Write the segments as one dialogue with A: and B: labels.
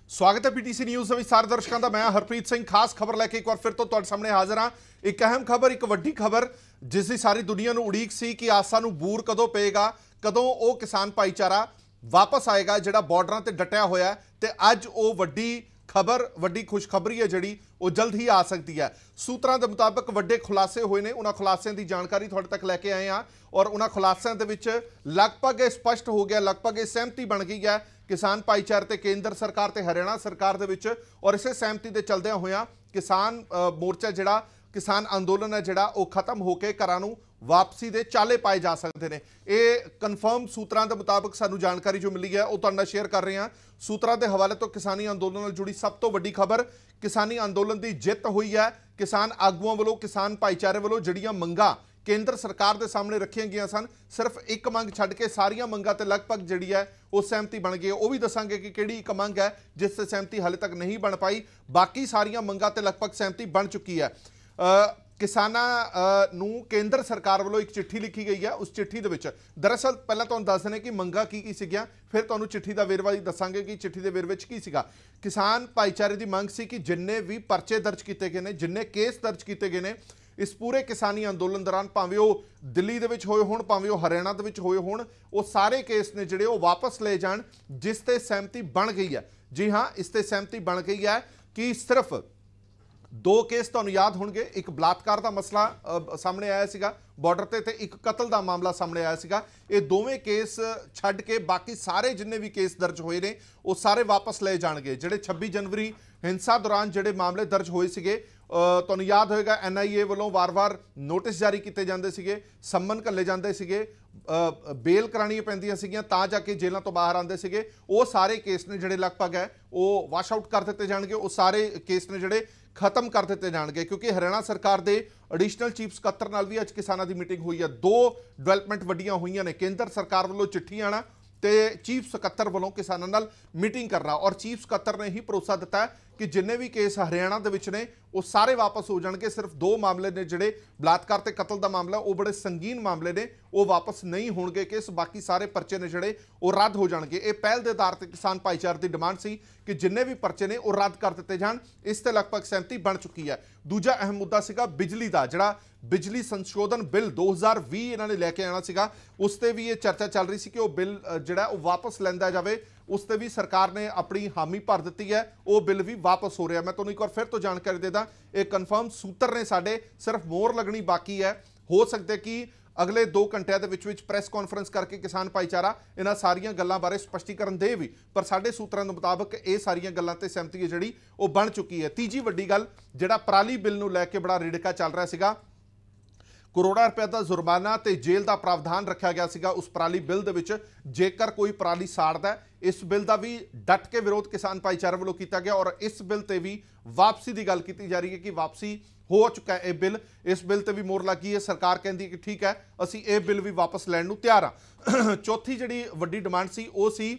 A: स्वागत है PTC news ਦੇ ਵਿਚਾਰ ਦਰਸ਼ਕਾਂ ਦਾ। मैं हरप्रीत सिंह खास खबर लैके एक बार फिर तो ਤੁਹਾਡੇ ਸਾਹਮਣੇ ਹਾਜ਼ਰ ਹਾਂ। एक अहम खबर, एक ਵੱਡੀ खबर जिस ਦੀ ਸਾਰੀ ਦੁਨੀਆ ਨੂੰ ਉਡੀਕ ਸੀ ਕਿ ਆਸਾਂ ਨੂੰ ਬੂਰ ਕਦੋਂ ਪਏਗਾ, ਕਦੋਂ ਉਹ ਕਿਸਾਨ ਭਾਈਚਾਰਾ ਵਾਪਸ ਆਏਗਾ ਜਿਹੜਾ ਬਾਰਡਰਾਂ ਤੇ ਡਟਿਆ ਹੋਇਆ ਹੈ। ਤੇ ਅੱਜ ਉਹ ਵੱਡੀ खबर, ਵੱਡੀ खुशखबरी है जी, वो जल्द ही आ सकती है। सूत्रों के मुताबिक ਵੱਡੇ खुलासे हुए ने, उन्होंने खुलासों की जानकारी थोड़े तक लैके आए हैं और उन्होंने खुलासों के लगभग स्पष्ट हो गया, लगभग सहमति बन गई है किसान भाईचारे ते केंद्र सरकार ते हरियाणा सरकार दे विच। और इसे सहमति के चलदे होया किसान मोर्चा जिहड़ा किसान अंदोलन है जिहड़ा वो खत्म होकर घरां नूं वापसी के चाले पाए जा सकते हैं। ये कन्फर्म सूत्रों के मुताबिक सानू जानकारी जो मिली है वो तुहाडे नाल शेयर कर रहे हैं। सूत्रों के हवाले तो किसानी अंदोलन नाल जुड़ी सब तो वड्डी खबर, किसानी अंदोलन की जित हुई है। किसान आगुआं वालों, किसान भाईचारे वालों जिहड़ियां मंगां केंद्र सरकार के सामने रखिया गई सन, सिर्फ एक मंग छड्ड के सारियां मंगां ते लगभग जिहड़ी है वो सहमति बन गई है। वो भी दसांगे कि किहड़ी एक मंग है जिस से सहमति हाले तक नहीं बन पाई, बाकी सारियां मंगां ते लगभग सहमति बन चुकी है। किसानां नूं केंद्र सरकार वालों एक चिट्ठी लिखी गई है। उस चिट्ठी दे विच दरअसल पहलां तुहानूं दस देने कि मंगां की सीगीआं, फिर तुहानूं चिट्ठी दा वेरवा दसांगे कि चिट्ठी दे वेरवे च की सीगा। किसान भाईचारे की मंग सी कि जिन्ने भी परचे दर्ज किए गए हैं, जिन्ने केस दर्ज किए गए हैं इस पूरे किसानी अंदोलन दौरान, भावें वो दिल्ली दे विच होए होण, भावें वो हरियाणा दे विच होए होण, वो सारे केस ने जिहड़े वो वापस ले जाण, जिस ते सहमति बन गई है। जी हाँ, इस ते सहमति बन गई है कि सिर्फ दो केस तुहानूं याद होणगे, एक बलात्कार का मसला सामने आया सीगा बॉर्डर ते एक कतल का मामला सामने आया सीगा। ये दोवें केस छड्ड के बाकी सारे जिन्ने भी केस दर्ज होए ने वो सारे वापस ले जाणगे। जिहड़े 26 जनवरी हिंसा दौरान जिहड़े मामले दर्ज होए सीगे, तुहानूं याद होएगा NIA वालों वार-वार नोटिस जारी किए जाते सीगे, सम्मन घल्ले जाते सीगे, बेल करानी पैंदियां सीगियां तां जाके जेलों तो बाहर आते सीगे। वो सारे केस ने जिहड़े लगभग है वो वाश आउट कर दिते जाणगे, वो सारे केस ने जिहड़े खत्म कर दिते जाणगे। क्योंकि हरियाणा सरकार के एडिशनल चीफ सकत्तर नाल भी अज किसानां दी मीटिंग हुई है। दो डिवेलपमेंट वड्डियां हुईयां ने, केंद्र सरकार वालों चिट्ठी आना ते चीफ सकत्तर वालों किसानां नाल मीटिंग करना। और चीफ सकत्तर ने ही भरोसा दिता है कि जिन्ने भी केस हरियाणा दे विच ने वो सारे वापस हो जाएंगे। सिर्फ दो मामले ने जिहड़े बलात्कार ते कतल का मामला, वो बड़े संगीन मामले ने, वो वापस नहीं होणगे केस, बाकी सारे परचे ने जिहड़े वो रद्द हो जाएंगे। ये पहल के आधार पर किसान भाईचारे की डिमांड सी कि जिन्ने भी परचे ने वो रद्द कर दिते जाण। इस ते लगभग सहमति बन चुकी है। दूजा अहम मुद्दा सीगा बिजली का, जिहड़ा बिजली संशोधन बिल 2020 इन्होंने लैके आना सीगा, उस ते भी ये चर्चा चल रही सी कि वो बिल जिहड़ा वो वापस लैंदा जावे। उस ते भी सरकार ने अपनी हामी भर दी है, वो बिल भी वापस हो रहा है। मैं तुहानूं एक बार फिर तो जानकारी दे दा, एक कन्फर्म सूत्र ने साडे, सिर्फ मोहर लगनी बाकी है। हो सकता कि अगले 2 घंटिਆਂ ਦੇ ਵਿੱਚ ਪ੍ਰੈਸ ਕਾਨਫਰੰਸ ਕਰਕੇ किसान भाईचारा ਇਹਨਾਂ ਸਾਰੀਆਂ ਗੱਲਾਂ ਬਾਰੇ ਸਪਸ਼ਟੀਕਰਨ ਦੇ ਵੀ, ਪਰ ਸਾਡੇ ਸੂਤਰਾਂ ਦੇ ਮੁਤਾਬਕ ਇਹ ਸਾਰੀਆਂ ਗੱਲਾਂ ਤੇ ਸਹਿਮਤੀ ਹੈ ਜਿਹੜੀ ਉਹ ਬਣ ਚੁੱਕੀ ਹੈ। ਤੀਜੀ ਵੱਡੀ ਗੱਲ, ਜਿਹੜਾ ਪਰਾਲੀ ਬਿੱਲ ਨੂੰ ਲੈ ਕੇ ਬੜਾ ਰਿੜਕਾ ਚੱਲ ਰਿਹਾ ਸੀਗਾ, करोड़ों रुपए का जुर्माना तो जेल का प्रावधान रखा गया सीगा उस पराली बिल दे विच। जेकर कोई पराली साड़दा है, इस बिल का भी डट के विरोध किसान भाईचारे वालों किया गया। और इस बिल ते भी वापसी की गल की जा रही है कि वापसी हो चुका है। बिल, इस बिल ते भी मोहर लगी है। सरकार कहती है कि ठीक है, असी ये बिल भी वापस लैण नूं तैयार हाँ। चौथी जिहड़ी वड्डी डिमांड सी वो सी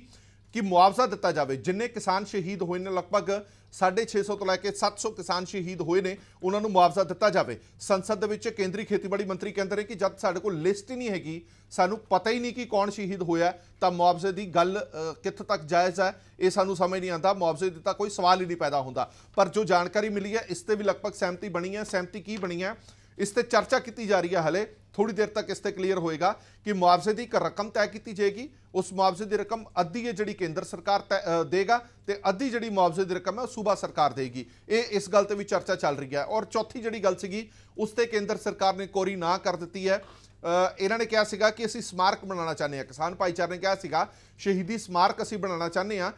A: कि मुआवजा दिता जाए। जिन्ने किसान शहीद होए ने, लगभग 650 तो लैके 700 किसान शहीद होए ने, उन्होंने मुआवजा दिता जाए। संसद दे विच केंद्रीय खेतीबाड़ी मंत्री कहते हैं कि जब साडे कोल लिस्ट ही नहीं हैगी, सानू पता ही नहीं कि कौन शहीद होया, तो मुआवजे की गल कित्थे तक जायज़ है, ये सानू समझ नहीं आता। मुआवजे की कोई सवाल ही नहीं पैदा होता। पर जो जानकारी मिली है इस ते भी लगभग सहमति बनी है। सहमति की बनी है, इस ते चर्चा की जा रही है। हले थोड़ी देर तक इस ते क्लीयर होएगा कि मुआवजे की एक रकम तय की जाएगी। उस मुआवजे की रकम अद्धी है जिहड़ी केंद्र सरकार देगा, तो अद्धी जिहड़ी मुआवजे की रकम है सूबा सरकार देगी। ये इस गल ते भी चर्चा चल रही है। और चौथी जिहड़ी गल सीगी उस ते केंद्र सरकार ने कोरी ना कर दी है। इन्होंने कहा सीगा कि असीं स्मारक बनाना चाहते हैं। किसान भाईचारे ने कहा सीगा शहीदी स्मारक असीं बनाना चाहते हैं,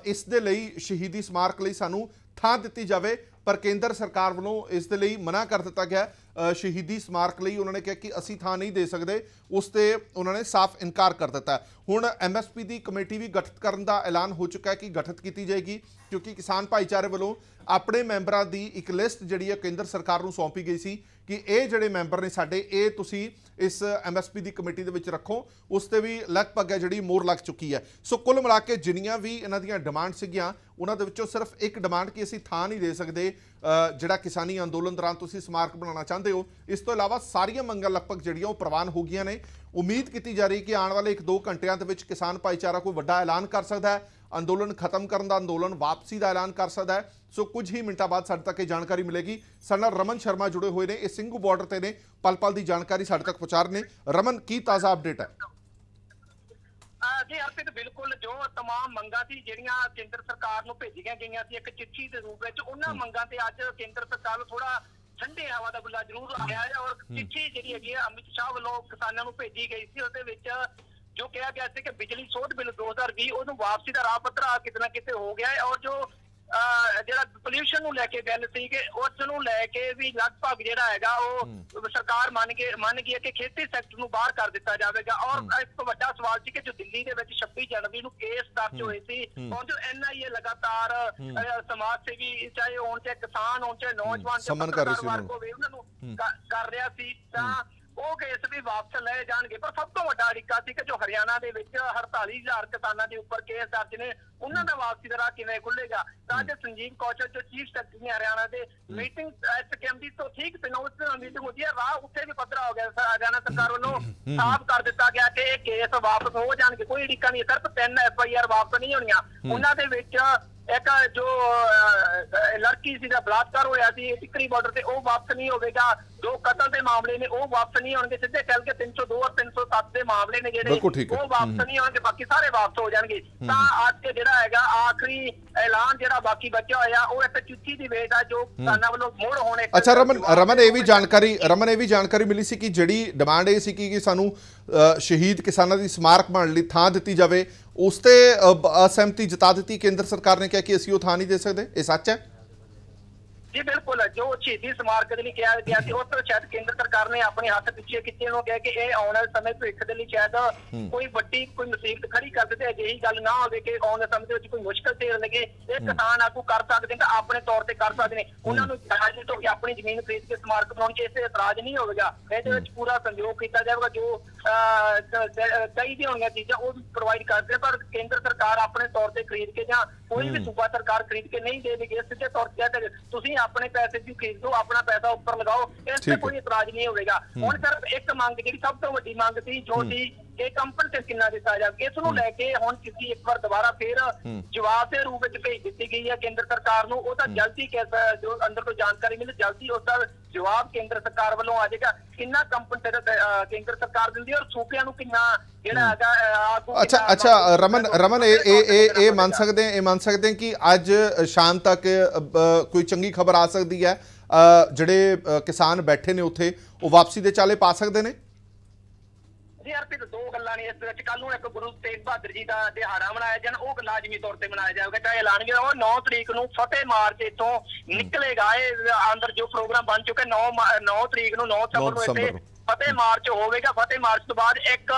A: इस दे लई शहीदी स्मारक लई सानू थां दित्ती जावे। पर केंद्र सरकार वालों इस दे लई मना कर दिता गया। शहीदी स्मारक लई उन्होंने कहा कि असीं थां नहीं दे सकते, उस ते उन्होंने साफ इनकार कर दिता। हुण MSP की कमेटी भी गठित करने का ऐलान हो चुका है कि गठित की जाएगी, क्योंकि किसान भाईचारे वालों अपने मैंबरां दी एक लिस्ट जिहड़ी है केंद्र सरकार नूं सौंपी गई सी कि ये जिहड़े मैंबर ने साडे, ये तुसीं इस MSP की कमेटी दे विच रखो। उस ते भी लगभग है जिहड़ी मोहर लग चुकी है। सो कुल मिला के जिन्नियां भी इन्हां दीयां डिमांड सीगियां, उन्हां दे विचों सिर्फ एक डिमांड कि असीं थां नहीं दे सकते जिहड़ा किसानी अंदोलन दौरान तुसीं स्मारक बनाना चाहते हो। इस तो इलावा सारियां मंगां लगभग जिहड़ियां वो प्रवान हो गईयां ने। उम्मीद की जा रही कि आने वाले 1-2 घंटिਆਂ ਦੇ ਵਿੱਚ किसान भाईचारा कोई वड्डा ऐलान कर सकता है। ਅੰਦੋਲਨ ਖਤਮ ਕਰਨ ਦਾ, ਅੰਦੋਲਨ ਵਾਪਸੀ ਦਾ ਐਲਾਨ ਕਰ ਸਕਦਾ ਹੈ। ਸੋ ਕੁਝ ਹੀ ਮਿੰਟਾਂ ਬਾਅਦ ਸਾਡੇ ਤੱਕ ਇਹ ਜਾਣਕਾਰੀ ਮਿਲੇਗੀ। ਸਾਡੇ ਨਾਲ ਰਮਨ ਸ਼ਰਮਾ ਜੁੜੇ ਹੋਏ ਨੇ, ਇਹ ਸਿੰਘੂ ਬਾਰਡਰ ਤੇ ਨੇ, ਪਲ ਪਲ ਦੀ ਜਾਣਕਾਰੀ ਸਾਡੇ ਤੱਕ ਪਹੁੰਚਾ ਰਹੇ ਨੇ। ਰਮਨ, ਕੀ ਤਾਜ਼ਾ ਅਪਡੇਟ ਹੈ?
B: जी अर्पित बिल्कुल जो तमाम मंगा सी ਜਿਹੜੀਆਂ ਕੇਂਦਰ ਸਰਕਾਰ ਨੂੰ ਭੇਜੀਆਂ ਗਈਆਂ ਸੀ ਇੱਕ ਚਿੱਠੀ ਦੇ ਰੂਪ ਵਿੱਚ, ਉਹਨਾਂ ਮੰਗਾਂ ਤੇ ਅੱਜ ਕੇਂਦਰ ਸਰਕਾਰ ਨੂੰ ਥੋੜਾ ਠੰਡੇ ਹਵਾ ਦਾ ਬੁੱਲਾ ਜ਼ਰੂਰ ਆਇਆ ਹੈ। ਔਰ ਚਿੱਠੀ ਜਿਹੜੀ ਹੈਗੀ ਹੈ ਅਮਿਤ ਸ਼ਾਹ ਵੱਲੋਂ ਕਿਸਾਨਾਂ ਨੂੰ ਭੇਜੀ ਗਈ ਸੀ, ਉਹਦੇ ਵਿੱਚ ਜੋ ਕਿਹਾ ਗਿਆ ਸੀ ਕਿ ਬਿਜਲੀ ਸੋਧ ਬਿੱਲ 2020 ਉਹਨੂੰ ਵਾਪਸੀ ਦਾ ਰਾਹ ਪੱਧਰਾ ਕਿਤੇ ਨਾ ਕਿਤੇ ਹੋ ਗਿਆ ਹੈ। ਔਰ ਜੋ ਜਿਹੜਾ ਪੋਲਿਊਸ਼ਨ ਨੂੰ ਲੈ ਕੇ ਗੱਲ ਸੀ ਕਿ ਉਸ ਨੂੰ ਲੈ ਕੇ ਵੀ ਲਗਭਗ ਜਿਹੜਾ ਹੈਗਾ ਉਹ ਸਰਕਾਰ ਮੰਨ ਗਈ ਹੈ ਕਿ ਖੇਤੀ ਸੈਕਟਰ ਨੂੰ ਬਾਹਰ ਕਰ ਦਿੱਤਾ ਜਾਵੇਗਾ। ਔਰ ਇੱਕ ਵੱਡਾ ਸਵਾਲ ਸੀ ਕਿ ਜੋ ਦਿੱਲੀ ਦੇ ਵਿੱਚ 26 ਜਨਵਰੀ ਨੂੰ ਕੇਸ ਦਰਜ ਹੋਏ ਸੀ, ਔਰ ਜੋ NIA ਲਗਾਤਾਰ ਸਮਾਜ ਸੇਵੀ ਚਾਹੇ ਹੋਣ, ਚਾਹੇ ਕਿਸਾਨ ਹੋਣ, ਚਾਹੇ ਨੌਜਵਾਨ, ਚਾਹੇ ਹੋਵੇ, ਉਹਨਾਂ ਨੂੰ ਕਰ ਰਿਹਾ ਸੀ, ਤਾਂ ਉਹ ਕੇਸ ਵੀ ਵਾਪਸ ਲਏ ਜਾਣਗੇ। ਪਰ ਸਭ ਤੋਂ ਵੱਡਾ ਅੜਿੱਕਾ ਸੀ ਕਿ ਜੋ ਹਰਿਆਣਾ ਦੇ ਵਿੱਚ 48,000 ਕਿਸਾਨਾਂ ਦੇ ਉੱਪਰ ਕੇਸ ਦਰਜ ਨੇ, ਉਹਨਾਂ ਦਾ ਵਾਪਸੀ ਦਾ ਰਾਹ ਕਿਵੇਂ ਖੁੱਲੇਗਾ। ਤਾਂ ਅੱਜ ਸੰਜੀਵ ਕੌਸ਼ਲ ਜੋ ਚੀਫ ਸੈਕਟਰੀ ਹਰਿਆਣਾ ਦੇ ਮੀਟਿੰਗ SKMD ਤੋਂ ਠੀਕ 9 ਮੀਟਿੰਗ ਹੁੰਦੀ ਹੈ, ਰਾਹ ਉੱਥੇ ਵੀ ਪੱਧਰਾ ਹੋ ਗਿਆ। ਹਰਿਆਣਾ ਸਰਕਾਰ ਵੱਲੋਂ ਸਾਫ਼ ਕਰ ਦਿੱਤਾ ਗਿਆ ਕਿ ਇਹ ਕੇਸ ਵਾਪਸ ਹੋ ਜਾਣਗੇ, ਕੋਈ ਅੜਿੱਕਾ ਨਹੀਂ। ਸਿਰਫ 3 FIR ਵਾਪਸ ਨਹੀਂ ਹੋਣੀਆਂ, ਉਹਨਾਂ ਦੇ ਵਿੱਚ ਇੱਕ ਜੋ ਲੜਕੀ ਸੀ ਦਾ ਬਲਾਤਕਾਰ ਹੋਇਆ ਸੀ ਟਿੱਕਰੀ ਬਾਰਡਰ ਤੇ, ਉਹ ਵਾਪਸ ਨਹੀਂ ਹੋਵੇਗਾ। ਜੋ ਕਤਲ ਦੇ ਮਾਮਲੇ ਨੇ ਉਹ ਵਾਪਸ ਨਹੀਂ ਹੋਣਗੇ। ਸਿੱਧੇ ਚੱਲ ਕੇ 302 ਔਰ 307 ਦੇ ਮਾਮਲੇ ਨੇ ਜਿਹੜੇ ਉਹ ਵਾਪਸ ਨਹੀਂ ਹੋਣਗੇ, ਬਾਕੀ ਸਾਰੇ ਵਾਪਸ ਹੋ ਜਾਣਗੇ। ਤਾਂ ਅੱਜ ਜਿਹੜਾ ਹੈਗਾ ਆਖਰੀ ਐਲਾਨ ਜਿਹੜਾ ਬਾਕੀ ਬਚਿਆ ਹੋਇਆ ਉਹ ਇੱਕ ਚਿੱਠੀ ਦੀ ਵੇਟ ਆ ਜੋ ਕਿਸਾਨਾਂ ਵੱਲੋਂ ਮੋੜ ਹੋਣੇ।
A: ਅੱਛਾ ਰਮਨ ਇਹ ਵੀ ਜਾਣਕਾਰੀ ਮਿਲੀ ਸੀ ਕਿ ਜਿਹੜੀ ਡਿਮਾਂਡ ਇਹ ਸੀ ਕਿ ਸਾਨੂੰ ਸ਼ਹੀਦ ਕਿਸਾਨਾਂ ਦੀ ਸਮਾਰਕ ਬਣਨ ਲਈ ਥਾਂ ਦਿੱਤੀ ਜਾਵੇ, ਉਸ ਤੇ ਅਸਹਿਮਤੀ ਜਤਾ ਦਿੱਤੀ ਕੇਂਦਰ ਸਰਕਾਰ ਨੇ, ਕਿਹਾ ਕਿ ਅਸੀਂ ਉਹ ਥਾਂ ਨਹੀਂ ਦੇ ਸਕਦੇ। ਇਹ ਸੱਚ ਹੈ?
B: जी बिल्कुल, जो शहीदी स्मारक के लिए किया गया थी उस शायद केंद्र सरकार ने अपने हाथ पिछे किए, कहा कि ये आने वाले समय भविख के लिए शायद कोई बड़ी कोई मुसीबत खड़ी कर देते, अजिही गल ना हो कि आने समय में कोई मुश्किल झेल लगे। ये किसान आगू कर सकते हैं, अपने तौर पर कर सकते हैं, उन्होंने इजाजत होगी अपनी जमीन खरीद के स्मारक बनाने, इसे इतराज नहीं होगा। ये पूरा सहयोग किया जाएगा, जो चाहिए होंगे चीज़ा वो प्रोवाइड करते हैं, पर केंद्र सरकार अपने तौर पर खरीद के या कोई भी सूबा सरकार खरीद के नहीं देगी। सीधे तौर पर तुम अपने पैसे की खरीद दो, अपना पैसा ऊपर लगाओ, इससे कोई इतराज नहीं होगा। हुण सिर्फ एक मंग जी सब तो वड्डी मंग थी जो थी कि कंपनसेशन कितना दिता जाए, इस नूं लैके हुण किसी एक बार दोबारा फिर जवाब के रूप में भेज दी गई है केंद्र सरकार नूं। ओह तां जल्दी जो अंदर कोई जानकारी मिले जल्दी उसका जवाब केंद्र सरकार वालों आ जाएगा। कितना कंपनसेशन केंद्र सरकार दिंदी और सूबियां नूं कितना
A: अच्छा रमन ये मान सकते हैं कि अज शाम तक कोई चंगी खबर आ सकती है, ਜਿਹੜੇ किसान बैठे ने उत्थे वो वापसी दे चाले पा सकते हैं?
B: जी अर्पित दो गल्लां ने इस विच, कल नूं एक गुरु तेग बहादुर जी का दिहाड़ा मनाया जाना, वो लाजमी तौर पर मनाया जाएगा, चाहे ऐलान भी हो। 9 तरीक नूं फतेह मार्च इत्थों निकलेगा, अंदर जो प्रोग्राम बन चुके 9 तरीक नूं 9 दिसंबर नूं फतेह मार्च होवेगा। फतेह मार्च तो बाद एक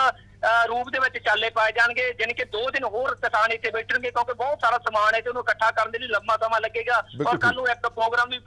B: रूप ਦੇ ਵਿੱਚ ਚਾਲੇ ਪਾਏ ਜਾਣਗੇ, ਜਾਨੀ ਕਿ 2 ਦਿਨ ਹੋਰ ਕਿਸਾਨ ਇੱਥੇ ਬੈਠਣਗੇ, ਕਿਉਂਕਿ ਬਹੁਤ ਸਾਰਾ ਸਮਾਨ ਹੈ ਤੇ ਉਹਨੂੰ ਇਕੱਠਾ ਕਰਨ ਦੇ ਲਈ ਲੰਮਾ ਸਮਾਂ ਲੱਗੇਗਾ। ਔਰ ਕੱਲ ਨੂੰ ਇੱਕ ਪ੍ਰੋਗਰਾਮ ਵੀ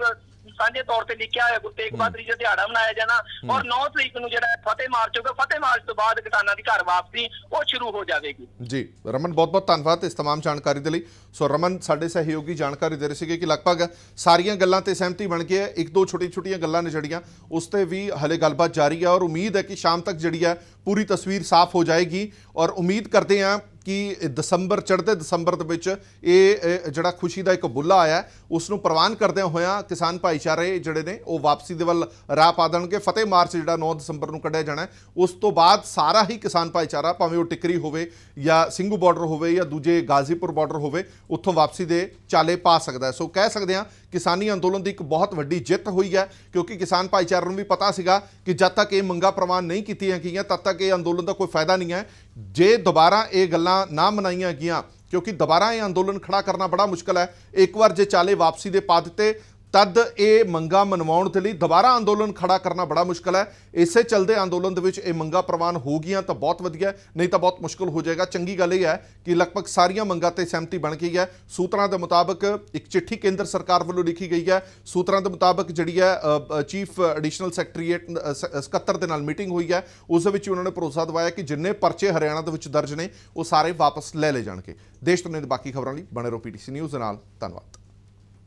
B: ਸਾਂਝੇ ਤੌਰ ਤੇ ਲਿਖਿਆ ਹੋਇਆ ਗੁਰੂ ਤੇਗ ਬਹਾਦਰ ਜੀ ਦਾ ਦਿਹਾੜਾ ਮਨਾਇਆ ਜਾਣਾ। ਔਰ 9 ਤਰੀਕ ਨੂੰ ਜਿਹੜਾ ਫਤਿਹ ਮਾਰਚ ਹੋਗਾ, ਫਤਿਹ ਮਾਰਚ ਤੋਂ ਬਾਅਦ ਕਿਸਾਨਾਂ ਦੀ ਘਰ ਵਾਪਸੀ ਉਹ ਸ਼ੁਰੂ ਹੋ ਜਾਵੇਗੀ।
A: ਜੀ ਰਮਨ ਬਹੁਤ ਬਹੁਤ ਧੰਨਵਾਦ ਇਸ तमाम ਜਾਣਕਾਰੀ ਦੇ ਲਈ। ਸੋ ਰਮਨ ਸਾਡੇ ਸਹਿਯੋਗੀ ਜਾਣਕਾਰੀ ਦੇ ਰਹੇ ਸੀਗੇ ਕਿ ਲਗਭਗ ਸਾਰੀਆਂ ਗੱਲਾਂ ਤੇ ਸਹਿਮਤੀ ਬਣ ਗਈ ਹੈ, ਇੱਕ ਦੋ ਛੋਟੀਆਂ ਗੱਲਾਂ ਨੇ ਜਿਹੜੀਆਂ ਉਸ ਤੇ ਵੀ ਹਲੇ ਗੱਲਬਾਤ ਜਾਰੀ ਹੈ। ਔਰ ਉਮੀਦ ਹੈ ਕਿ ਸ਼ਾਮ ਤੱਕ ਜਿਹੜੀ ਹੈ पूरी तस्वीर साफ हो जाएगी। और उम्मीद करते हैं कि दसंबर चढ़ते दसंबर ਦੇ ਵਿੱਚ ਇਹ ਜਿਹੜਾ ਖੁਸ਼ੀ ਦਾ ਇੱਕ ਬੁੱਲਾ ਆਇਆ ਉਸ ਨੂੰ ਪ੍ਰਵਾਨ ਕਰਦਿਆਂ ਹੋਇਆਂ ਕਿਸਾਨ ਭਾਈਚਾਰੇ ਜਿਹੜੇ ਨੇ ਉਹ ਵਾਪਸੀ ਦੇ ਵੱਲ ਰਾਹ ਪਾ ਦੇਣਗੇ। ਫਤਿਹ ਮਾਰਚ ਜਿਹੜਾ 9 ਦਸੰਬਰ ਨੂੰ ਕੱਢਿਆ ਜਾਣਾ, ਉਸ ਤੋਂ ਬਾਅਦ ਸਾਰਾ ਹੀ ਕਿਸਾਨ ਭਾਈਚਾਰਾ ਭਾਵੇਂ ਉਹ ਟਿੱਕਰੀ ਹੋਵੇ ਜਾਂ ਸਿੰਘੂ ਬਾਰਡਰ ਹੋਵੇ ਜਾਂ ਦੂਜੇ ਗਾਜ਼ੀਪੁਰ ਬਾਰਡਰ ਹੋਵੇ ਉੱਥੋਂ ਵਾਪਸੀ ਦੇ ਚਾਲੇ ਪਾ ਸਕਦਾ। ਸੋ ਕਹਿ ਸਕਦੇ ਹਾਂ ਕਿਸਾਨੀ ਅੰਦੋਲਨ ਦੀ ਇੱਕ ਬਹੁਤ ਵੱਡੀ ਜਿੱਤ ਹੋਈ ਹੈ, ਕਿਉਂਕਿ ਕਿਸਾਨ ਭਾਈਚਾਰੇ ਨੂੰ ਵੀ ਪਤਾ ਸੀਗਾ ਕਿ ਜਦ ਤੱਕ ਇਹ ਮੰਗਾਂ ਪ੍ਰਵਾਨ ਨਹੀਂ ਕੀਤੀਆਂ ਗਈਆਂ ਤਦ ਤੱਕ ਇਹ ਅੰਦੋਲਨ ਦਾ ਕੋਈ ਫਾਇਦਾ ਨਹੀਂ ਹੈ। ਜੇ ਦੁਬਾਰਾ ਇਹ ਗੱਲਾਂ ਨਾ ਮਨਾਈਆਂ ਗਈਆਂ, ਕਿਉਂਕਿ ਦੁਬਾਰਾ ਇਹ ਅੰਦੋਲਨ ਖੜਾ ਕਰਨਾ ਬੜਾ ਮੁਸ਼ਕਲ ਹੈ, ਇੱਕ ਵਾਰ ਜੇ ਚਾਲੇ ਵਾਪਸੀ ਦੇ ਪਾ ਦਿੱਤੇ तद ये मंगा मनवाउण दे लई दोबारा अंदोलन खड़ा करना बड़ा मुश्किल है। इसे चलते अंदोलन दे विच ये मंगा प्रवान हो गई तो बहुत वधिया, नहीं तो बहुत मुश्किल हो जाएगा। चंगी गल यह है कि लगभग सारिया मंगां ते सहमति बन गई है। सूत्रां दे मुताबिक एक चिट्ठी केंद्र सरकार वालों लिखी गई है। सूत्रां दे मुताबिक जिहड़ी है चीफ एडिशनल सैकटरीएट 77 दे नाल मीटिंग हुई है, उस विच उन्होंने भरोसा दवाया कि जिन्ने परचे हरियाणा दे विच दर्ज ने वो सारे वापस ले ले जाणगे। देश दुनिया दी बाकी खबरां लई बने रहो PTC न्यूज़ दे नाल। धन्नवाद।